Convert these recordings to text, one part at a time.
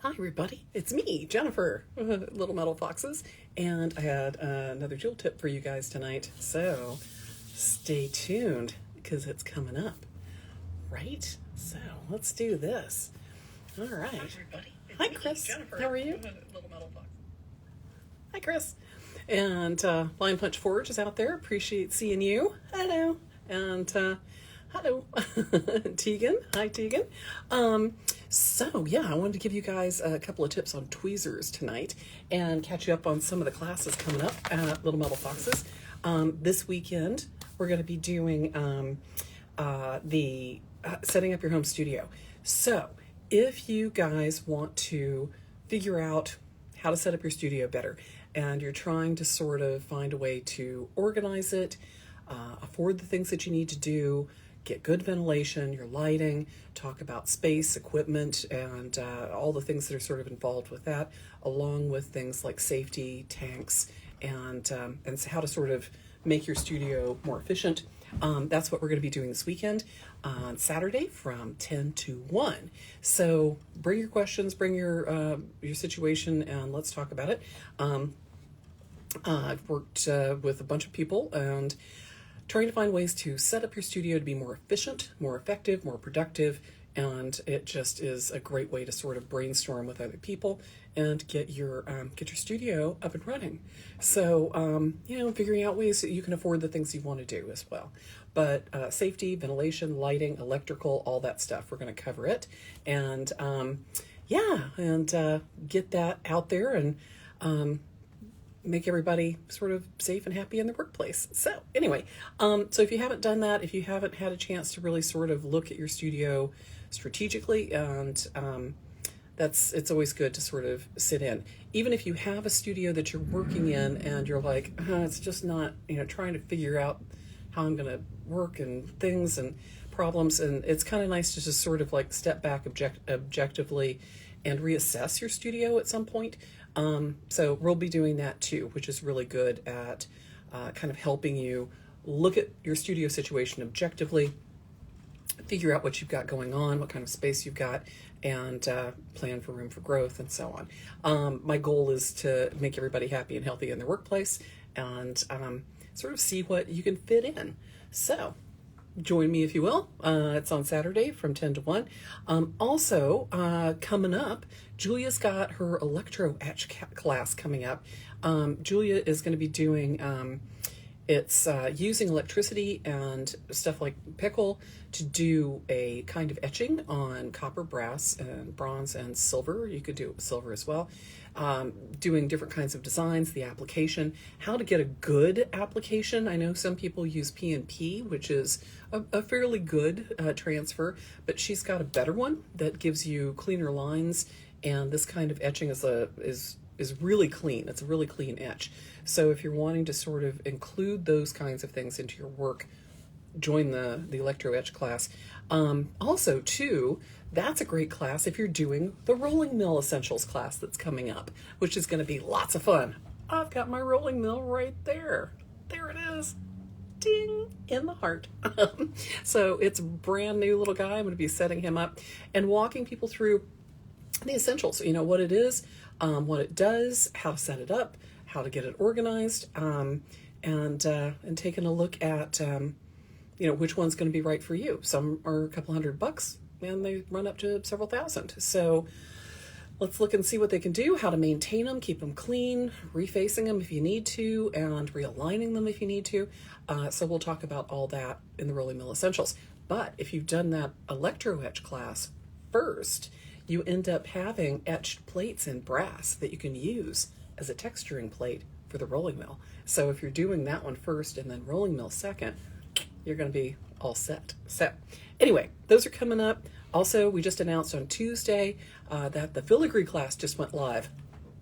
Hi, everybody. It's me, Jennifer, Little Metal Foxes, and I had another jewel tip for you guys tonight. So stay tuned because it's coming up, right? So let's do this. All right. Hi, everybody. Hi, Chris. Jennifer. How are you? Little Metal Fox. Hi, Chris. And Line Punch Forge is out there. Appreciate seeing you. Hello. And hello, Tegan. Hi, Tegan. So yeah, I wanted to give you guys a couple of tips on tweezers tonight and catch you up on some of the classes coming up at Little Metal Foxes. This weekend, we're going to be doing the setting up your home studio. So if you guys want to figure out how to set up your studio better and you're trying to sort of find a way to organize it, afford the things that you need to do, get good ventilation, your lighting, talk about space, equipment, and all the things that are sort of involved with that, along with things like safety, tanks, and how to sort of make your studio more efficient. That's what we're going to be doing this weekend on Saturday from 10 to 1. So bring your questions, bring your situation, and let's talk about it. I've worked with a bunch of people and trying to find ways to set up your studio to be more efficient, more effective, more productive, and it just is a great way to sort of brainstorm with other people and get your studio up and running. So, figuring out ways that you can afford the things you want to do as well. But safety, ventilation, lighting, electrical, all that stuff, we're going to cover it. And get that out there and make everybody sort of safe and happy in the workplace. So anyway, so if you haven't done that, if you haven't had a chance to really sort of look at your studio strategically, and it's always good to sort of sit in. Even if you have a studio that you're working in and you're like, it's just not, trying to figure out how I'm going to work and things and problems. And it's kind of nice to just sort of like step back objectively and reassess your studio at some point. So we'll be doing that too, which is really good at kind of helping you look at your studio situation objectively, figure out what you've got going on, what kind of space you've got, and plan for room for growth and so on. My goal is to make everybody happy and healthy in their workplace and sort of see what you can fit in. So join me if you will. It's on Saturday from 10 to 1. Also, coming up, Julia's got her electro etch class coming up. Julia is going to be doing, it's using electricity and stuff like pickle to do a kind of etching on copper, brass, and bronze and silver. You could do it with silver as well. Doing different kinds of designs, the application, how to get a good application. I know some people use P&P, which is a fairly good transfer, but she's got a better one that gives you cleaner lines, and this kind of etching is really clean. It's a really clean etch. So if you're wanting to sort of include those kinds of things into your work, join the electro etch class. Also too, that's a great class if you're doing the rolling mill essentials class that's coming up, which is going to be lots of fun. I've got my rolling mill right there. There it is. Ding, in the heart. So it's a brand new little guy. I'm going to be setting him up and walking people through the essentials. What it is, what it does, how to set it up, how to get it organized, and taking a look at which one's going to be right for you. Some are a couple $100 and they run up to several thousand. So let's look and see what they can do, how to maintain them, keep them clean, refacing them if you need to, and realigning them if you need to. So we'll talk about all that in the Rolling Mill Essentials. But if you've done that electro etch class first, you end up having etched plates in brass that you can use as a texturing plate for the rolling mill. So if you're doing that one first and then rolling mill second, you're going to be all set. So anyway, those are coming up. Also, we just announced on Tuesday that the filigree class just went live.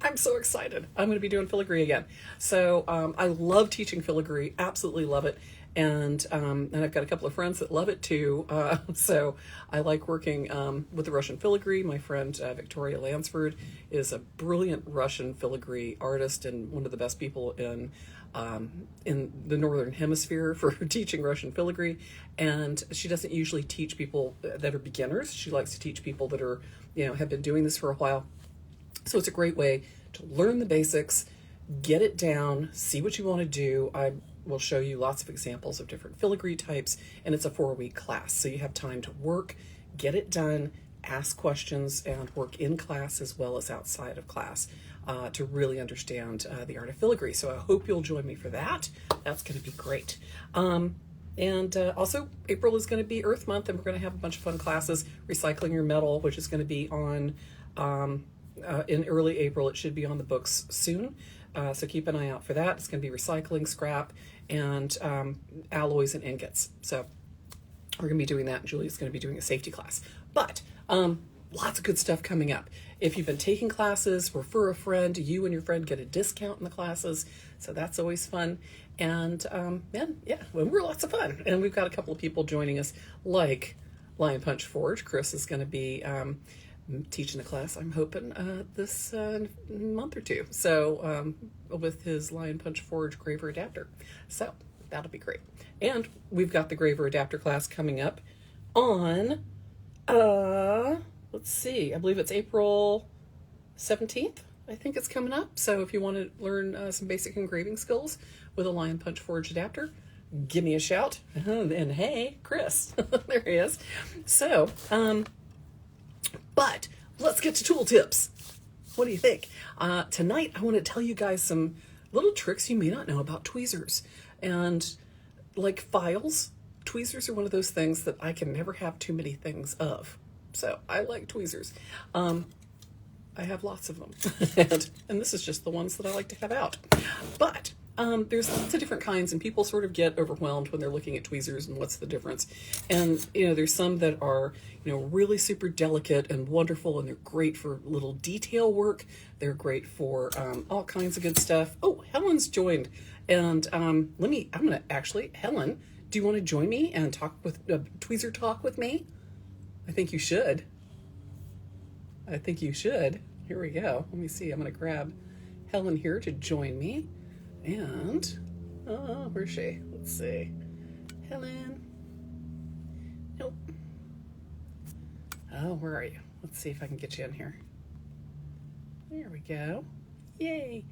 I'm so excited. I'm going to be doing filigree again. So I love teaching filigree, absolutely love it. And I've got a couple of friends that love it too. So I like working with the Russian filigree. My friend Victoria Lansford is a brilliant Russian filigree artist and one of the best people in the Northern Hemisphere for teaching Russian filigree. And she doesn't usually teach people that are beginners. She likes to teach people that are, have been doing this for a while. So it's a great way to learn the basics, get it down, see what you want to do. I will show you lots of examples of different filigree types, and it's a 4-week class. So you have time to work, get it done, ask questions, and work in class as well as outside of class to really understand the art of filigree. So I hope you'll join me for that. That's going to be great. And also, April is going to be Earth Month, and we're going to have a bunch of fun classes. Recycling Your Metal, which is going to be on in early April. It should be on the books soon. So keep an eye out for that. It's going to be recycling, scrap, and alloys and ingots. So we're going to be doing that. Julie's going to be doing a safety class. But lots of good stuff coming up. If you've been taking classes, refer a friend. You and your friend get a discount in the classes. So that's always fun. And yeah, we're lots of fun. And we've got a couple of people joining us, like Lion Punch Forge. Chris is going to be teaching the class, I'm hoping, this month or two. So with his Lion Punch Forge Graver Adapter. So that'll be great. And we've got the Graver Adapter class coming up on, let's see, I believe it's April 17th. I think it's coming up. So if you want to learn some basic engraving skills with a Lion Punch Forge adapter, give me a shout. And hey, Chris, there he is. So, but let's get to tool tips. What do you think? Tonight, I want to tell you guys some little tricks you may not know about tweezers. And like files, tweezers are one of those things that I can never have too many things of. So I like tweezers. I have lots of them. and this is just the ones that I like to have out. But there's lots of different kinds, and people sort of get overwhelmed when they're looking at tweezers and what's the difference. And, there's some that are, really super delicate and wonderful, and they're great for little detail work. They're great for all kinds of good stuff. Oh, Helen's joined. And Helen, do you want to join me and talk with tweezer talk with me? I think you should. Here we go. Let me see. I'm going to grab Helen here to join me. And, where's she? Let's see. Helen. Nope. Oh, where are you? Let's see if I can get you in here. There we go. Yay.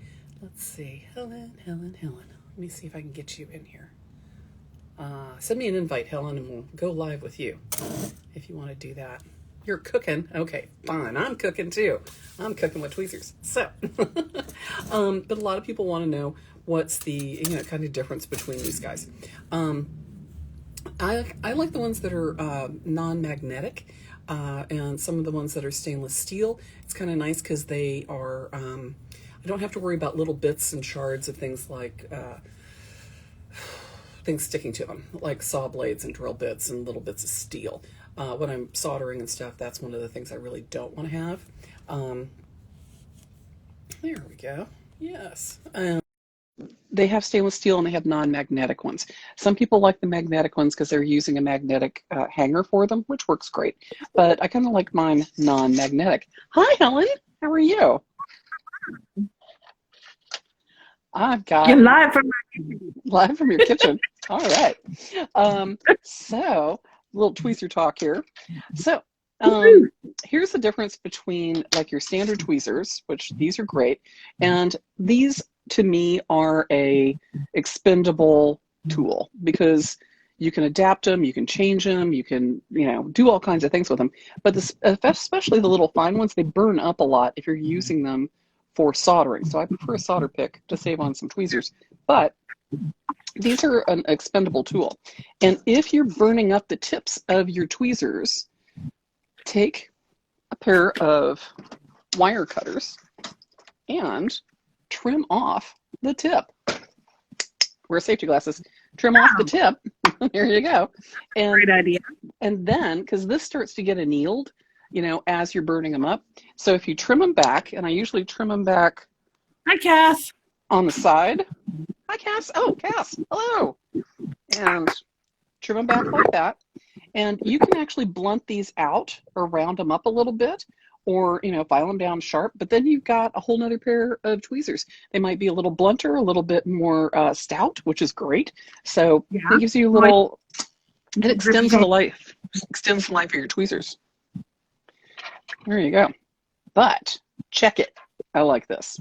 Let's see. Helen. Let me see if I can get you in here. Send me an invite, Helen, and we'll go live with you if you want to do that. You're cooking. Okay, fine. I'm cooking too. I'm cooking with tweezers. So, but a lot of people want to know what's the kind of difference between these guys. I like the ones that are non-magnetic, and some of the ones that are stainless steel. It's kind of nice because they are. I don't have to worry about little bits and shards of things like. Things sticking to them, like saw blades and drill bits and little bits of steel. When I'm soldering and stuff, that's one of the things I really don't want to have. There we go. Yes. They have stainless steel and they have non-magnetic ones. Some people like the magnetic ones because they're using a magnetic hanger for them, which works great. But I kind of like mine non-magnetic. Hi, Helen. How are you? I've got You're live from your kitchen. All right. So little tweezer talk here. So here's the difference between like your standard tweezers, which these are great, and these to me are a expendable tool because you can adapt them, you can change them, you can do all kinds of things with them. But especially the little fine ones, they burn up a lot if you're using them for soldering. So I prefer a solder pick to save on some tweezers. But these are an expendable tool. And if you're burning up the tips of your tweezers, take a pair of wire cutters and trim off the tip. Wear safety glasses. Trim off the tip. There you go. And, great idea. And then, because this starts to get annealed, as you're burning them up. So if you trim them back, and I usually trim them back. Hi, Cass. On the side. Hi, Cass. Oh, Cass. Hello. And trim them back like that. And you can actually blunt these out or round them up a little bit or, file them down sharp. But then you've got a whole nother pair of tweezers. They might be a little blunter, a little bit more stout, which is great. So it gives you a little, it extends the life of your tweezers. There you go. But check it. I like this.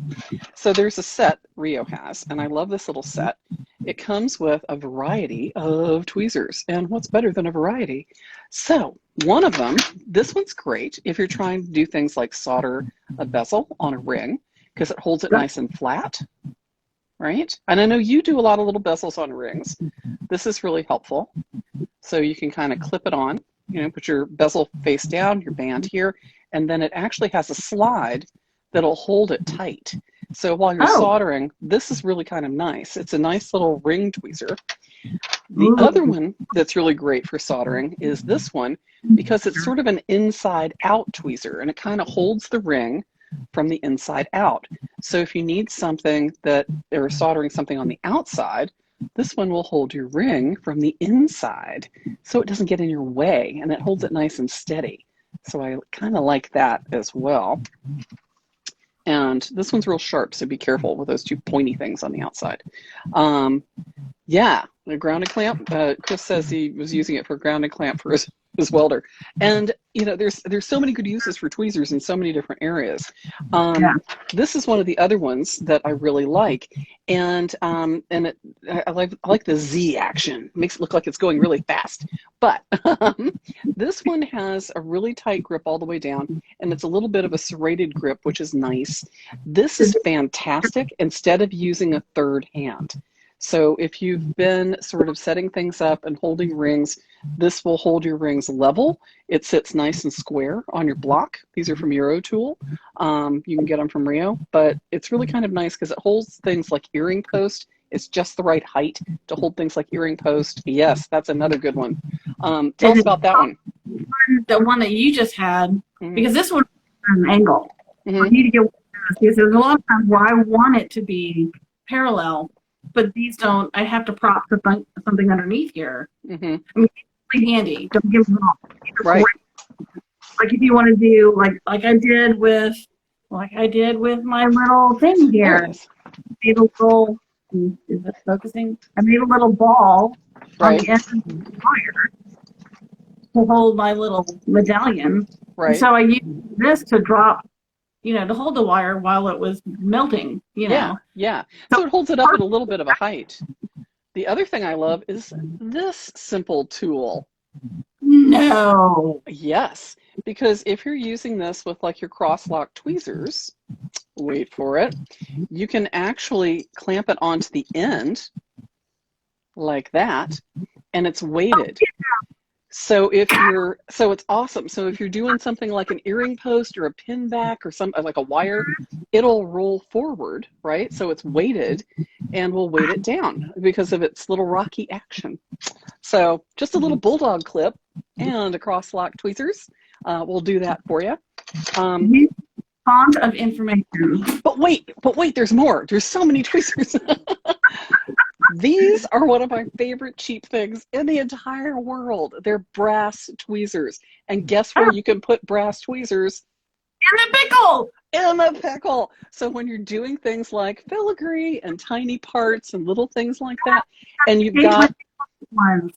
So there's a set Rio has, and I love this little set. It comes with a variety of tweezers, and what's better than a variety? So one of them, this one's great if you're trying to do things like solder a bezel on a ring, because it holds it nice and flat, right? And I know you do a lot of little bezels on rings. This is really helpful. So you can kind of clip it on, put your bezel face down, your band here, and then it actually has a slide that'll hold it tight. So while you're soldering, this is really kind of nice. It's a nice little ring tweezer. The other one that's really great for soldering is this one, because it's sort of an inside out tweezer, and it kind of holds the ring from the inside out. So if you need something or soldering something on the outside, this one will hold your ring from the inside so it doesn't get in your way, and it holds it nice and steady. So I kind of like that as well. And this one's real sharp, so be careful with those two pointy things on the outside. Yeah, the grounded clamp. Chris says he was using it for a grounded clamp for his welder. And there's so many good uses for tweezers in so many different areas. This is one of the other ones that I really like, and I like the Z action. It makes it look like it's going really fast. But this one has a really tight grip all the way down, and it's a little bit of a serrated grip, which is nice. This is fantastic instead of using a third hand. So if you've been sort of setting things up and holding rings, this will hold your rings level. It sits nice and square on your block. These are from Eurotool. You can get them from Rio, but it's really kind of nice because it holds things like earring post. It's just the right height to hold things like earring post. Yes, that's another good one. Tell us about that one. The one that you just had, because this one is an angle. I need to get because there's a lot of times where I want it to be parallel, but these don't. I have to prop something underneath here. I mean, it's really handy. Don't give them all. Right. Like if you want to do like I did with my little thing here. Made a little. Is it focusing? I made a little ball on the end of the wire to hold my little medallion. Right. And so I used this to drop, to hold the wire while it was melting, Yeah. So it holds it up at a little bit of a height. The other thing I love is this simple tool. No. Yes, because if you're using this with like your cross-lock tweezers, wait for it, you can actually clamp it onto the end like that, and it's weighted. So it's awesome. So if you're doing something like an earring post or a pin back or like a wire, it'll roll forward, right? So it's weighted, and we'll weight it down because of its little rocky action. So just a little bulldog clip and a cross-lock tweezers will do that for you. Font of information. But wait, there's more. There's so many tweezers. These are one of my favorite cheap things in the entire world. They're brass tweezers. And guess where you can put brass tweezers? In the pickle! In the pickle. So when you're doing things like filigree and tiny parts and little things like that, and you've got...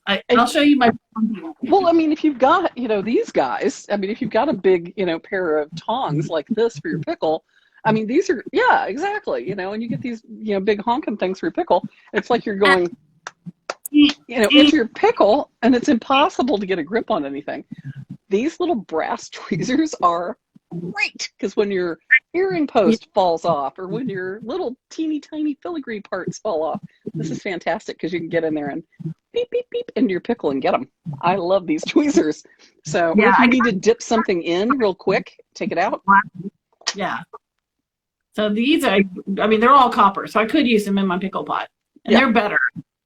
I'll show you my... Well, I mean, if you've got, these guys, if you've got a big, pair of tongs like this for your pickle, I mean, these are, yeah, exactly, and you get these, big honking things for your pickle. It's like you're going, into your pickle, and it's impossible to get a grip on anything. These little brass tweezers are great, because when your earring post falls off, or when your little teeny tiny filigree parts fall off, this is fantastic, because you can get in there and beep, beep, beep into your pickle and get them. I love these tweezers. So if you need to dip something in real quick, take it out. Yeah. So these are, they're all copper, so I could use them in my pickle pot. And they're better.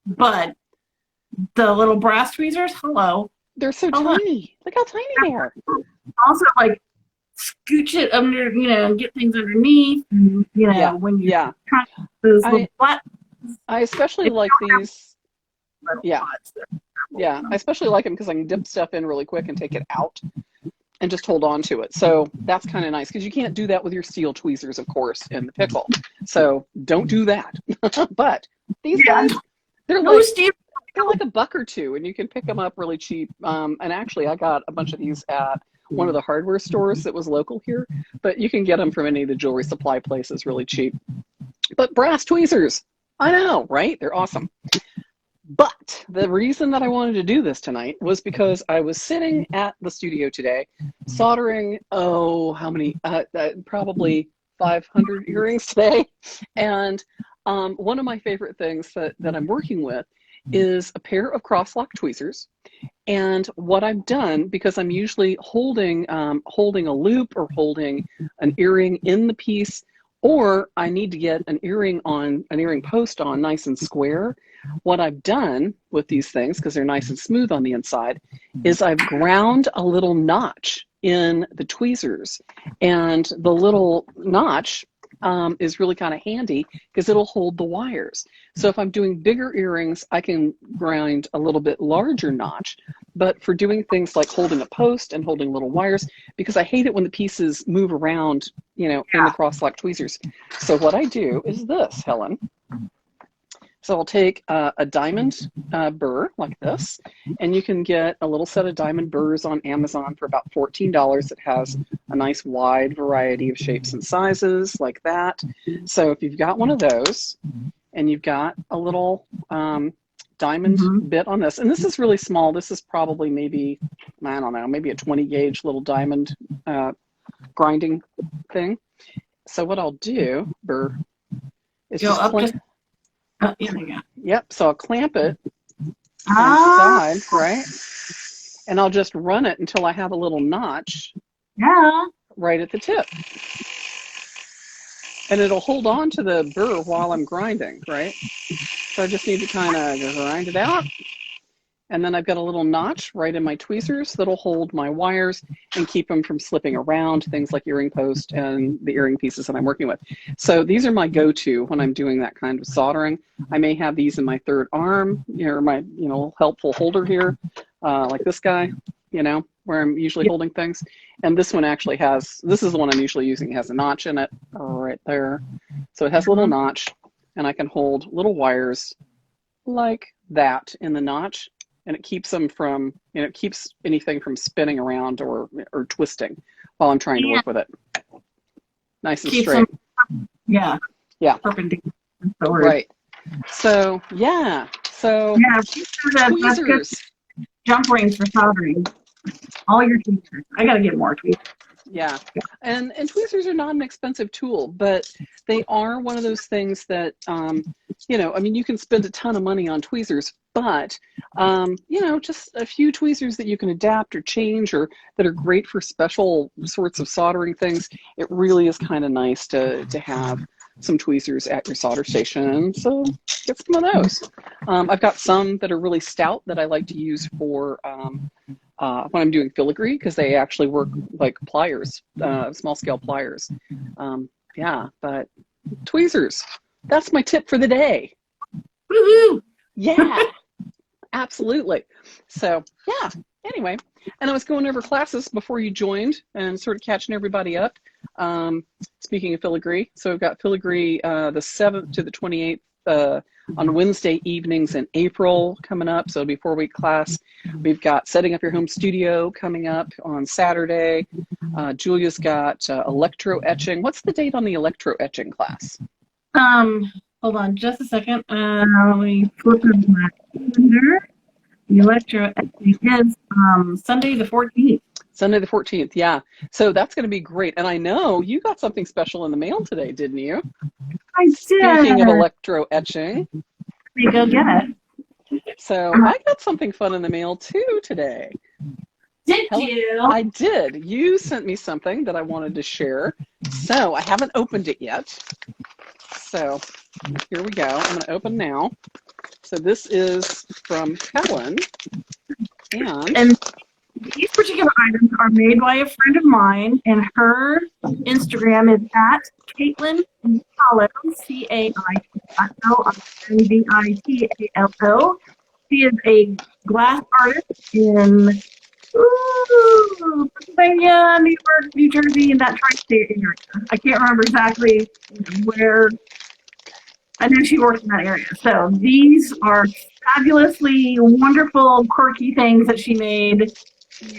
But the little brass tweezers, hello. They're so tiny. Look how tiny they are. Also, scooch it under, and get things underneath. And, when you're trying those little flat. I especially like these. Pots. I especially like them because I can dip stuff in really quick and take it out and just hold on to it. So that's kind of nice, because you can't do that with your steel tweezers, of course, in the pickle. So don't do that. But these guys, they're like $1 or $2, and you can pick them up really cheap. And actually, I got a bunch of these at one of the hardware stores that was local here, but you can get them from any of the jewelry supply places really cheap. But brass tweezers, I know, right? They're awesome. But the reason that I wanted to do this tonight was because I was sitting at the studio today soldering, how many, probably 500 earrings today. And one of my favorite things that I'm working with is a pair of cross-lock tweezers. And what I've done, because I'm usually holding a loop or holding an earring in the piece, or I need to get an earring post on nice and square, what I've done with these things, because they're nice and smooth on the inside, is I've ground a little notch in the tweezers. And the little notch is really kind of handy because it'll hold the wires. So if I'm doing bigger earrings, I can grind a little bit larger notch. But for doing things like holding a post and holding little wires, because I hate it when the pieces move around, in the cross-lock tweezers. So what I do is this, Helen. So I'll take a diamond burr like this, and you can get a little set of diamond burrs on Amazon for about $14. It has a nice wide variety of shapes and sizes like that. So if you've got one of those, and you've got a little diamond bit on this, and this is really small. This is probably maybe a 20 gauge little diamond grinding thing. So what I'll do, burr, is just Yep, so I'll clamp it inside, right? And I'll just run it until I have a little notch right at the tip. And it'll hold on to the burr while I'm grinding, right? So I just need to kind of grind it out. And then I've got a little notch right in my tweezers that'll hold my wires and keep them from slipping around, things like earring post and the earring pieces that I'm working with. So these are my go-to when I'm doing that kind of soldering. I may have these in my third arm, or my helpful holder here, like this guy, where I'm usually holding things. And this one actually this is the one I'm usually using. It has a notch in it right there. So it has a little notch, and I can hold little wires like that in the notch. And it keeps them from, it keeps anything from spinning around or twisting while I'm trying to work with it. Nice and straight. Yeah. Perpendicular. Right. So, tweezers. Jump rings for soldering. All your tweezers. I got to get more tweezers. Yeah. And tweezers are not an expensive tool, but they are one of those things that, you can spend a ton of money on tweezers, but, just a few tweezers that you can adapt or change or that are great for special sorts of soldering things. It really is kind of nice to have some tweezers at your solder station. So get some of those. I've got some that are really stout that I like to use for when I'm doing filigree, because they actually work like pliers, small scale pliers. But tweezers, that's my tip for the day. Woohoo! Yeah, absolutely. So anyway, and I was going over classes before you joined and sort of catching everybody up. Speaking of filigree, so we've got filigree the 7th to the 28th on Wednesday evenings in April coming up. So it'll be a 4-week class. We've got setting up your home studio coming up on Saturday. Julia's got electro etching. What's the date on the electro etching class? Hold on just a second. Let me flip to my calendar. The electro etching is Sunday the 14th. Sunday the 14th, yeah. So that's going to be great. And I know you got something special in the mail today, didn't you? I did. Speaking of electro etching. Let me go get it. So I got something fun in the mail too today. Did you? I did. You sent me something that I wanted to share. So I haven't opened it yet. So here we go. I'm going to open now. So this is from Helen. And these particular items are made by a friend of mine, and her Instagram is at Caitlin Vitalo, CAITLINVITALO. She is a glass artist in Pennsylvania, New York, New Jersey, and that tri-state area. I can't remember exactly where. I know she works in that area. So these are fabulously wonderful, quirky things that she made.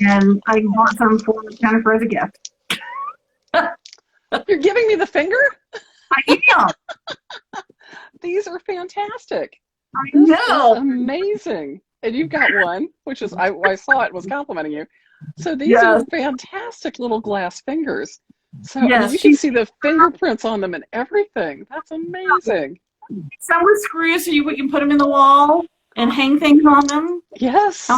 and I bought some for Jennifer as a gift. You're giving me the finger? I am. These are fantastic. I This know. is amazing. And you've got one, which is, I saw it, was complimenting you. So these Yes. are fantastic little glass fingers. So I mean, Yes, you can see the fingerprints on them and everything. That's amazing. some with screws so we can put them in the wall and hang things on them. Yes.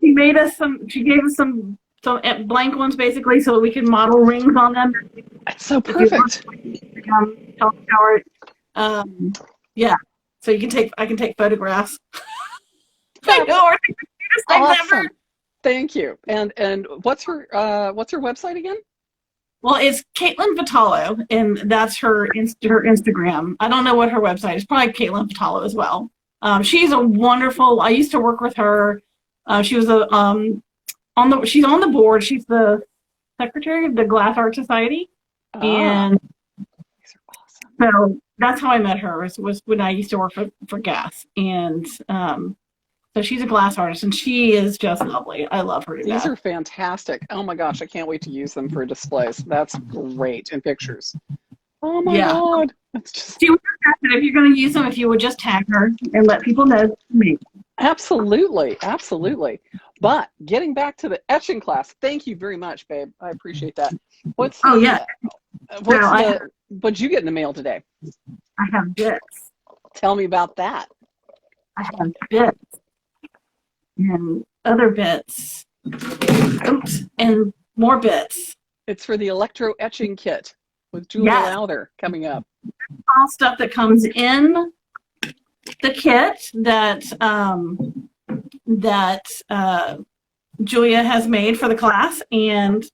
She made us some. She gave us some blank ones basically, so that we can model rings on them. That's so perfect. Yeah. So you can take. I can take photographs. I That's know. Or the cutest things awesome. ever. Thank you. And what's her website again? Well, it's Caitlin Vitalo, and that's her Instagram. I don't know what her website is. Probably Caitlin Vitalo as well. She's a wonderful. I used to work with her. She was she's on the board. She's the secretary of the Glass Art Society, and these are awesome. so that's how I met her. Was when I used to work for Gas, and so she's a glass artist, and she is just lovely. I love her to death. These are fantastic. Oh my gosh, I can't wait to use them for displays. That's great in pictures. Oh my God. That's just... She would have if you're going to use them, if you would just tag her and let people know me. Absolutely, absolutely. But getting back to the etching class, thank you very much, babe. I appreciate that. What'd you get in the mail today? I have bits. Tell me about that. I have bits. And other bits. Oops. And more bits. It's for the electro etching kit with Julia Lowther coming up. All stuff that comes in the kit that Julia has made for the class, and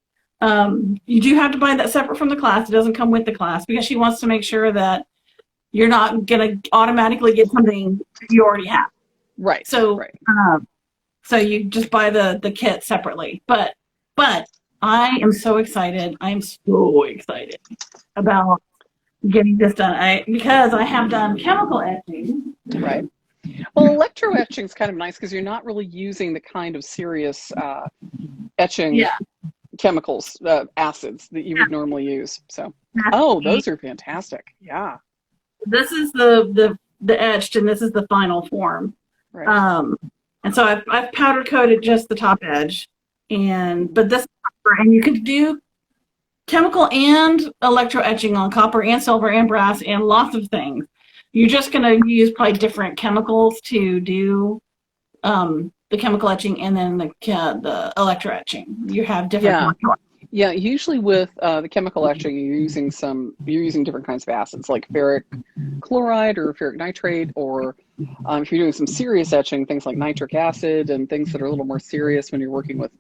you do have to buy that separate from the class. It doesn't come with the class because she wants to make sure that you're not going to automatically get something you already have. Right. So, right. So you just buy the kit separately. But I am so excited. I'm so excited about getting this done. Because I have done chemical etching. Right. Well, electro etching is kind of nice because you're not really using the kind of serious etching chemicals, acids that you would normally use. So, those are fantastic. Yeah. This is the etched, and this is the final form. Right. And so I've powder coated just the top edge, but this and you can do chemical and electro etching on copper and silver and brass and lots of things. You're just going to use probably different chemicals to do the chemical etching, and then the electro etching. You have different. Yeah, usually with the chemical etching, you're using different kinds of acids like ferric chloride or ferric nitrate, or if you're doing some serious etching, things like nitric acid and things that are a little more serious when you're working with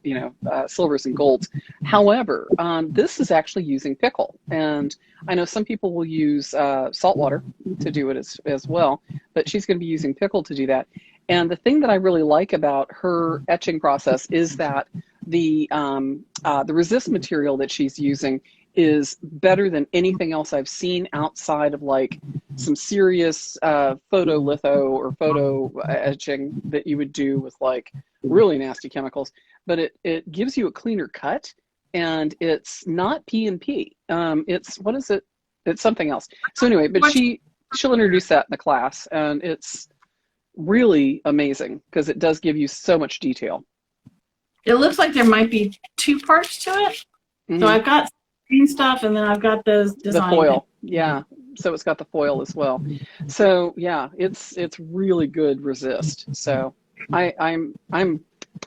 silvers and golds. However, this is actually using pickle, and I know some people will use salt water to do it as well, but she's going to be using pickle to do that. And the thing that I really like about her etching process is that the resist material that she's using is better than anything else I've seen outside of like some serious photolitho or photo etching that you would do with like really nasty chemicals. But it gives you a cleaner cut, and it's not P&P. It's what is it? It's something else. So anyway, but she'll introduce that in the class, and it's really amazing because it does give you so much detail. It looks like there might be two parts to it. Mm-hmm. So I've got green stuff, and then I've got those design. The foil, yeah. So it's got the foil as well. So yeah, it's really good resist. So I'm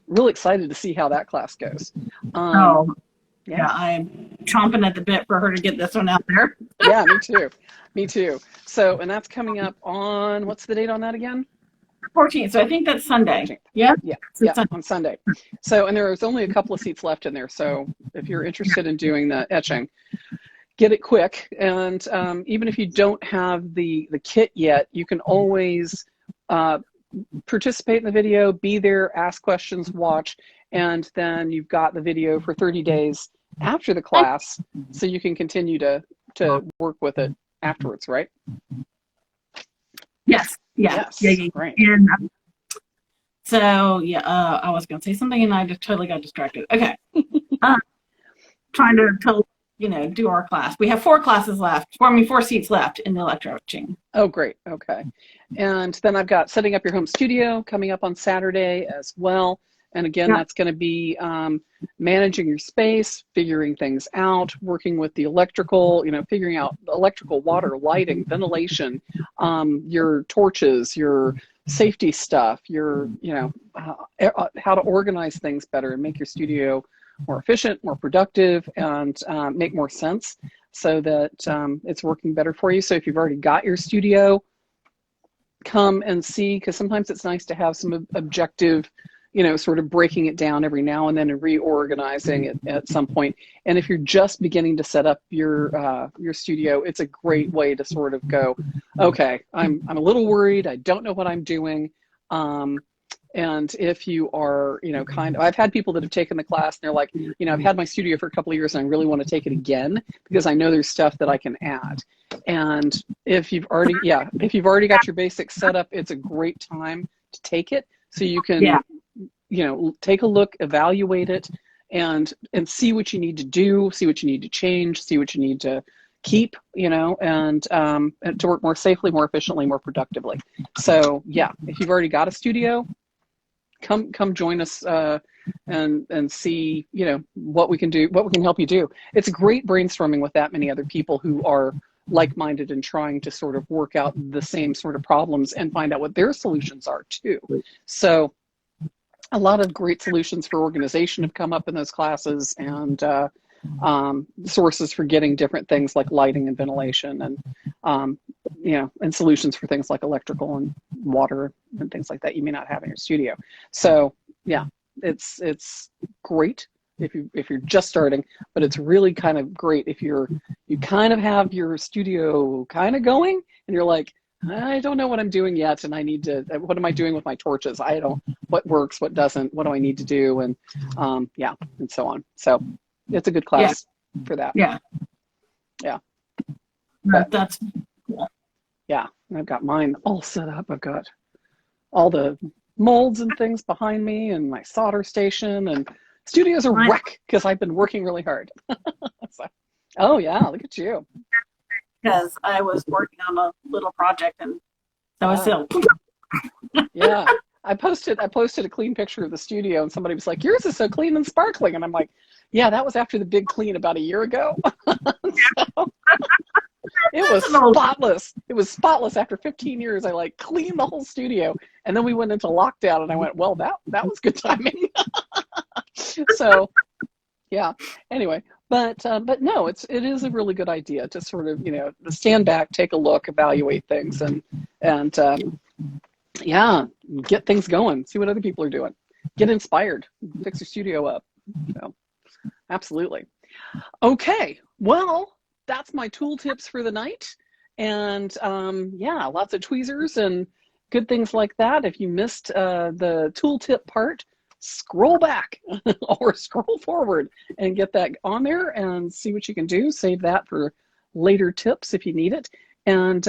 really excited to see how that class goes. Yeah, I'm chomping at the bit for her to get this one out there. Yeah, me too. So, and that's coming up on, what's the date on that again? 14th. So I think that's Sunday. 14th. Yeah, on Sunday. So, and there's only a couple of seats left in there. So if you're interested in doing the etching, get it quick. And even if you don't have the kit yet, you can always participate in the video, be there, ask questions, watch, and then you've got the video for 30 days after the class, so you can continue to work with it afterwards, right? Yes. Yeah. Right. And So yeah, I was going to say something and I just totally got distracted. Okay. Trying to do our class. We have 4 classes left. 4 seats left in the electro-etching. Oh, great. Okay. And then I've got setting up your home studio coming up on Saturday as well. And again, that's going to be managing your space, figuring things out, working with the electrical, figuring out electrical, water, lighting, ventilation, your torches, your safety stuff, your, how to organize things better and make your studio more efficient, more productive, and make more sense so that it's working better for you. So if you've already got your studio, come and see, because sometimes it's nice to have some objective, sort of breaking it down every now and then and reorganizing it at some point. And if you're just beginning to set up your studio, it's a great way to sort of go, okay, I'm a little worried. I don't know what I'm doing. And if you are, I've had people that have taken the class and they're like, I've had my studio for a couple of years and I really want to take it again because I know there's stuff that I can add. And if you've already got your basics set up, it's a great time to take it so you can, take a look, evaluate it, and see what you need to do, see what you need to change, see what you need to keep, and to work more safely, more efficiently, more productively. So yeah, if you've already got a studio, come join us and see, what we can do, what we can help you do. It's great brainstorming with that many other people who are like-minded and trying to sort of work out the same sort of problems and find out what their solutions are too. So a lot of great solutions for organization have come up in those classes, and sources for getting different things like lighting and ventilation, and and solutions for things like electrical and water and things like that you may not have in your studio. So yeah, it's great if you're just starting, but it's really kind of great if you kind of have your studio kind of going and you're like, I don't know what I'm doing yet, and what am I doing with my torches? What works, what doesn't, what do I need to do, and and so on. So it's a good class for that. Yeah. That's yeah. I've got mine all set up. I've got all the molds and things behind me, and my solder station, and studio's a wreck because I've been working really hard. Oh yeah, look at you. Because I was working on a little project, and that was still. Yeah. I posted a clean picture of the studio, and somebody was like, yours is so clean and sparkling. And I'm like, yeah, that was after the big clean about a year ago. So, it was spotless. It was spotless after 15 years. I cleaned the whole studio, and then we went into lockdown, and I went, well, that was good timing. So yeah, anyway, but no, it is a really good idea to sort of, stand back, take a look, evaluate things, and get things going, see what other people are doing, get inspired, fix your studio up. So absolutely. Okay, well, that's my tool tips for the night. And lots of tweezers and good things like that. If you missed the tool tip part, scroll back or scroll forward and get that on there and see what you can do. Save that for later tips if you need it. And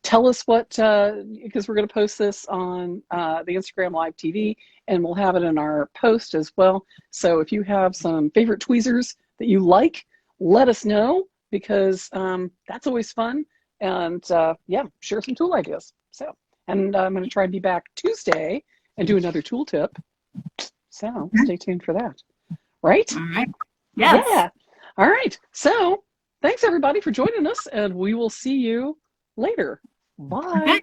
tell us what, because we're going to post this on the Instagram Live TV, and we'll have it in our post as well. So if you have some favorite tweezers that you like, let us know, because that's always fun. And share some tool ideas. So, and I'm going to try and be back Tuesday and do another tool tip. So stay tuned for that. Right? all right. Yes. Yeah. All right. So thanks everybody for joining us, and we will see you later. Bye. Okay.